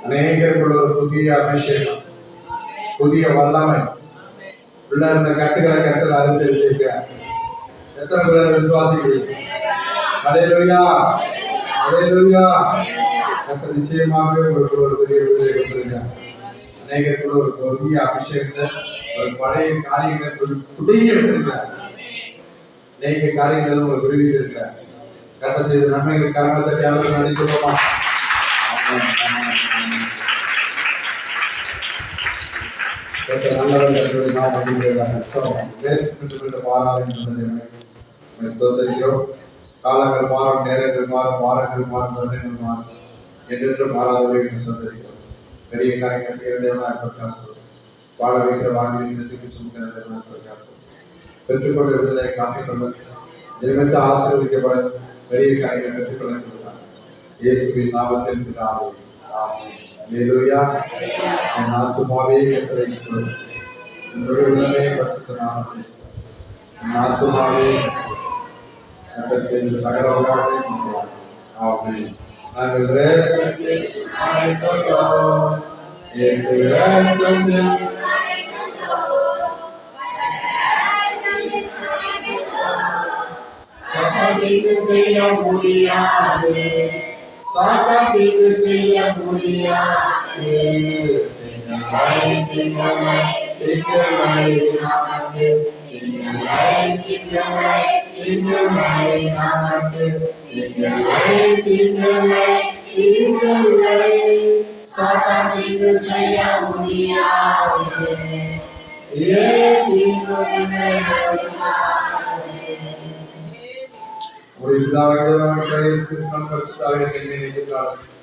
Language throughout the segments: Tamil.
அநேகருக்குள்ள ஒரு புதிய அபிஷேகம், புதிய வல்லமை உள்ள இருந்த கட்டுகளை கத்தர் அறிந்திருக்கிறார். எத்தனை பேர் விசுவாசிக்கிறீங்க? அல்லேலூயா, அல்லேலூயா. கத்தர் நிச்சயமாக உங்களுக்கு ஒரு பெரிய விடுதலை கொடுத்திருக்கிறார். அநேகருக்குள்ள ஒரு புதிய அபிஷேகத்தை, ஒரு பழைய காரியங்களை புதிய எடுத்திருக்கிறார். அநேக காரியங்களும் உங்களுக்கு விடுவித்திருக்கிறார். கத்தர் செய்த நன்மைகள் கரங்களை தட்டி அவர்கள் நன்றி சொல்லுமா? காலங்கள் மாறும், நேரங்கள் மாறும், வாரங்கள் மாறும், வருடங்கள் மாறும், என்று மாறாதவர்கள் என்று சந்தரிக்கிறோம். பெரிய காரியங்கள் செய்கிற தேவனாக பிரகாசம், வாழ வைக்கிற வாழ்வில் சுமக்கிற தேவனாக பிரகாசம், பெற்றுக்கொண்ட விடுதலை காத்துக்கொள்ள நியமித்த ஆசீர்வதிக்கப்பட பெரிய காரியங்கள் பெற்றுக்கொள்ள கொடுத்தார். இயேசுவின் நாமத்தில் பிதாவே, ஆமென். அல்லேலூயா. என் ஆத்துமாவே கர்த்தரை ஸ்தோத்திரி, என்னுடைய உள்ளமே பரிசுத்த நாமத்தை ஸ்தோத்திரி. என் ஆத்துமாவே கர்த்தர் செய்த சகல உபகாரங்களையும் ஆமென். நாங்கள் இரக்கத்தில் ஆழ்ந்தோம், இயேசு இரக்கத்தில் சாத்தானுக்கு செய்ய முடியாது, சாத்தானுக்கு செய்ய முடியாது. திங்களை திங்களை திங்களை நமக்கு, திங்களை திங்களை திங்களை நமக்கு, திங்களை திங்களை திங்களை சாத்தானுக்கு செய்ய முடியாது.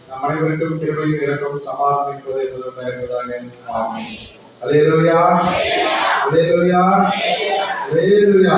நம் அனைவருக்கும் கிருபையும் இரக்கமும் சமாதானம் இருப்பதாக. ஆமென். அல்லேலூயா, அல்லேலூயா, அல்லேலூயா.